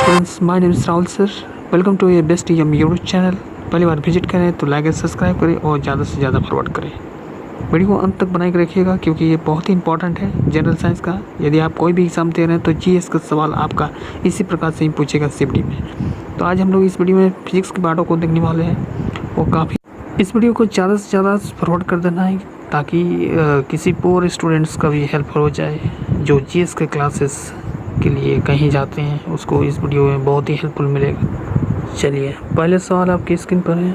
Friends, my name is Rahul sir. Welcome to your best M YouTube channel. पहली बार visit करें तो like और सब्सक्राइब करें और ज़्यादा से ज़्यादा फॉरवर्ड करें। वीडियो को अंत तक बना के रखिएगा क्योंकि ये बहुत ही इंपॉर्टेंट है जनरल साइंस का। यदि आप कोई भी एग्ज़ाम दे रहे हैं तो जीएस का सवाल आपका इसी प्रकार से ही पूछेगा सीपीटी में। तो आज हम लोग इस वीडियो में फिजिक्स के पार्टों को देखने वाले हैं। वो काफ़ी इस वीडियो को ज़्यादा से ज़्यादा फॉरवर्ड कर देना है ताकि किसी पोर स्टूडेंट्स का भी हेल्प हो जाए जो जीएस के क्लासेस के लिए कहीं जाते हैं, उसको इस वीडियो में बहुत ही हेल्पफुल मिलेगा। चलिए, पहले सवाल आपकी स्क्रीन पर है।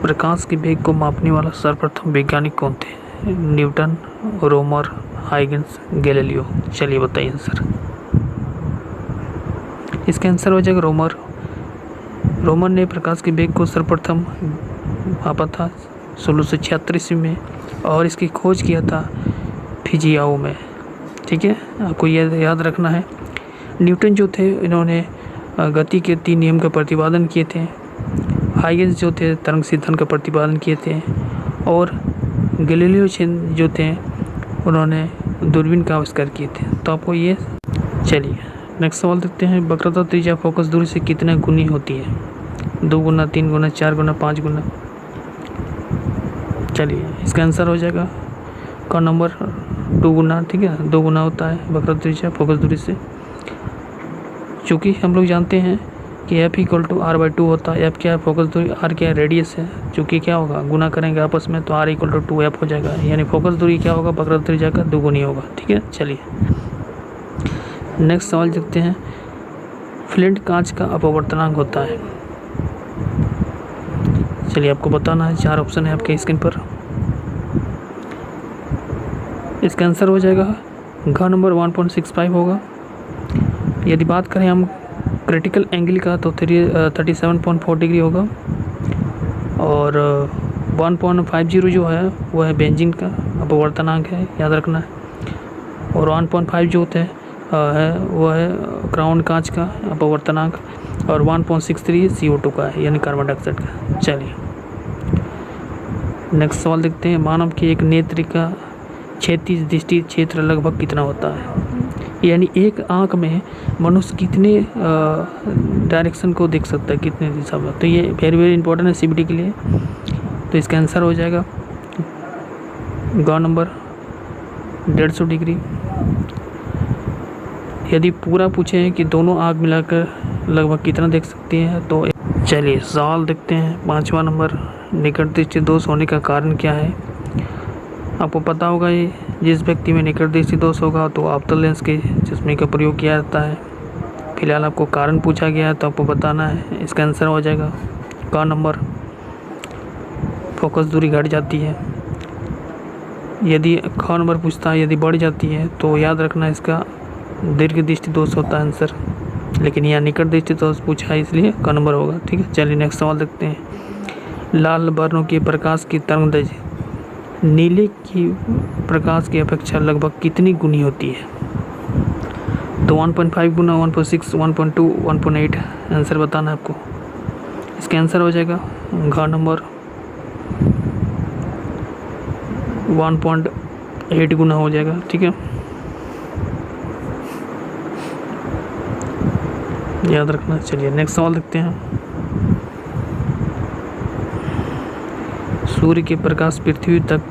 प्रकाश के वेग को मापने वाला सर्वप्रथम वैज्ञानिक कौन थे? Newton, Romer, Huygens, Galileo. चलिए बताइए आंसर। इसका आंसर हो जाएगा रोमर। रोमर ने प्रकाश के वेग को सर्वप्रथम मापा था 1676 ईस्वी में और इसकी खोज किया था फिजियाओ में। ठीक है, आपको यह याद रखना है। न्यूटन जो थे, इन्होंने गति के 3 नियम का प्रतिपादन किए थे। हाइगन्स जो थे, तरंग सिद्धांत का प्रतिपादन किए थे। और गैलीलियो जो थे, उन्होंने दूरबीन का आविष्कार किए थे। तो आपको ये चलिए नेक्स्ट सवाल देखते हैं। वक्रता त्रिज्या फोकस दूरी से कितना गुनी होती है? 2 गुना, 3 गुना, 4 गुना, 5 गुना। चलिए, इसका आंसर हो जाएगा का नंबर 2 गुना। ठीक है, 2 गुना होता है वक्रता त्रिज्या फोकस दूरी से। चूँकि हम लोग जानते हैं कि F = r/2 होता है। F क्या है? फोकस दूरी। R क्या है? रेडियस है। चूँकि क्या होगा, गुना करेंगे आपस में तो R = 2F हो जाएगा, यानी फोकस दूरी क्या होगा? वक्रता त्रिज्या का 2 गुनी होगा। ठीक है, चलिए नेक्स्ट सवाल देखते हैं। फ्लिंट कांच का अपवर्तनांक होता है। चलिए, आपको बताना है। 4 ऑप्शन है आपके स्क्रीन पर। इसका आंसर हो जाएगा घ नंबर 1.65 होगा। यदि बात करें हम क्रिटिकल एंगल का तो 37.4 डिग्री होगा। और 1.50 जो है वो है बेंजीन का अपवर्तनांक है, याद रखना है। और 1.5 जो होते हैं वो है क्राउन कांच का अपवर्तनांक। और 1.63 CO2 का है, यानी कार्बन डाइऑक्साइड का। चलिए नेक्स्ट सवाल देखते हैं। मानव के एक नेत्र का क्षैतिज दृष्टि क्षेत्र लगभग कितना होता है? यानी एक आँख में मनुष्य कितने डायरेक्शन को देख सकता है, कितने दिशा में। तो ये वेरी वेरी इंपॉर्टेंट है सीबीटी के लिए। तो इसका आंसर हो जाएगा ग नंबर 150 डिग्री। यदि पूरा पूछे कि दोनों आँख मिलाकर लगभग कितना देख सकती हैं तो चलिए सवाल देखते हैं। 5वां नंबर, निकट दृष्टि दोष होने का कारण क्या है? आपको पता होगा ये जिस व्यक्ति में निकट दृष्टि दोष होगा तो अवतल लेंस के चश्मे का प्रयोग किया जाता है। फिलहाल आपको कारण पूछा गया है तो आपको बताना है। इसका आंसर हो जाएगा का नंबर, फोकस दूरी घट जाती है। यदि ख नंबर पूछता है, यदि बढ़ जाती है तो याद रखना इसका दीर्घ दृष्टि दोष होता है आंसर। लेकिन यहाँ निकट दृष्टि दोष पूछा है इसलिए का नंबर होगा। ठीक है, चलिए नेक्स्ट सवाल देखते हैं। लाल वर्णों के प्रकाश की तरंगदैर्घ्य नीले की प्रकाश की अपेक्षा लगभग कितनी गुनी होती है? तो 1.5 गुना, 1.6, 1.2, 1.8 आंसर बताना है आपको। इसका आंसर हो जाएगा घ नंबर 1.8 गुना हो जाएगा। ठीक है, याद रखना। चलिए नेक्स्ट सवाल देखते हैं। सूर्य के प्रकाश पृथ्वी तक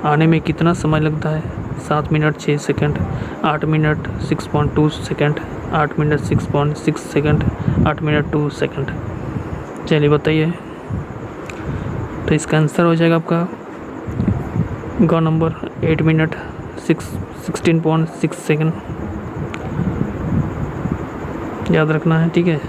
आने में कितना समय लगता है? 7 minute 6 second, 8 minute 6.2 second, 8 minute 6.6 second, 8 minute 2 second. चलिए बताइए। तो इसका आंसर हो जाएगा आपका ग नंबर 8 मिनट 16.6 सेकंड, याद रखना है। ठीक है,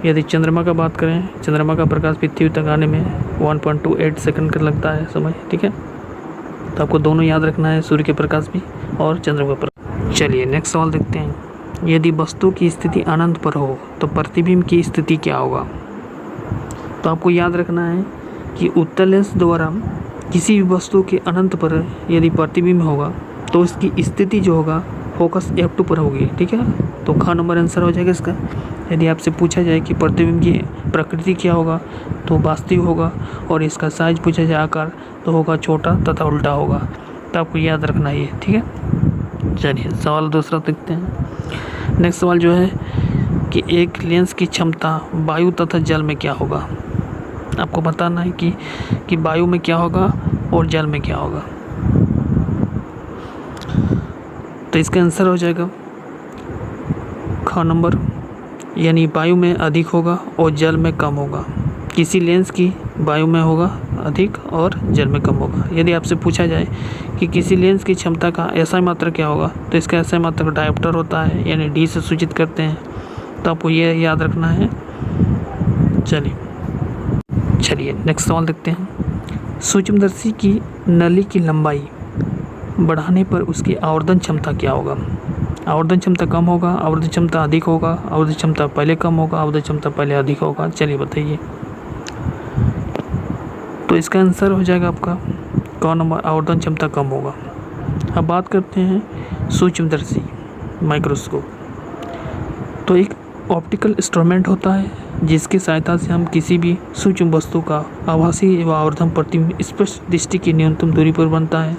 यदि चंद्रमा का बात करें, चंद्रमा का प्रकाश पृथ्वी तक आने में 1.28 सेकंड का लगता है समय। ठीक है, तो आपको दोनों याद रखना है, सूर्य के प्रकाश भी और चंद्रमा का प्रकाश। चलिए नेक्स्ट सवाल देखते हैं। यदि वस्तु की स्थिति अनंत पर हो तो प्रतिबिंब की स्थिति क्या होगा? तो आपको याद रखना है कि उत्तल लेंस द्वारा किसी भी वस्तु के अनंत पर यदि प्रतिबिंब होगा तो इसकी स्थिति जो होगा फोकस F2 पर होगी। ठीक है, तो ख नंबर आंसर हो जाएगा इसका। यदि आपसे पूछा जाए कि प्रतिबिंब की प्रकृति क्या होगा तो वास्तविक होगा, और इसका साइज पूछा जाए आकार तो होगा छोटा तथा उल्टा होगा। तो आपको याद रखना है ये। ठीक है, चलिए सवाल दूसरा देखते हैं। नेक्स्ट सवाल जो है कि एक लेंस की क्षमता वायु तथा जल में क्या होगा। आपको बताना है कि वायु में क्या होगा और जल में क्या होगा। तो इसका आंसर हो जाएगा ख नंबर, यानी वायु में अधिक होगा और जल में कम होगा। किसी लेंस की वायु में होगा अधिक और जल में कम होगा। यदि आपसे पूछा जाए कि किसी लेंस की क्षमता का SI मात्रक क्या होगा, तो इसका SI मात्रक डायोप्टर होता है, यानी D से सूचित करते हैं। तो आपको ये याद रखना है। चलिए नेक्स्ट सवाल देखते हैं। सूक्ष्मदर्शी की नली की लंबाई बढ़ाने पर उसकी आवर्धन क्षमता क्या होगा। आवर्धन क्षमता कम होगा, आवर्धन क्षमता अधिक होगा, आवर्धन क्षमता पहले कम होगा, आवर्धन क्षमता पहले अधिक होगा। चलिए बताइए। तो इसका आंसर हो जाएगा आपका क नंबर, आवर्धन क्षमता कम होगा। अब बात करते हैं सूक्ष्मदर्शी माइक्रोस्कोप। तो एक ऑप्टिकल इंस्ट्रूमेंट होता है जिसकी सहायता से हम किसी भी सूक्ष्म वस्तु का आभासी एवं आवर्धन प्रतिबिंब स्पष्ट दृष्टि की न्यूनतम दूरी पर बनता है।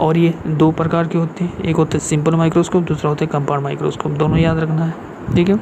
और ये दो प्रकार के होते हैं, एक होता है सिंपल माइक्रोस्कोप, दूसरा होता है कंपाउंड माइक्रोस्कोप। दोनों याद रखना है, ठीक है।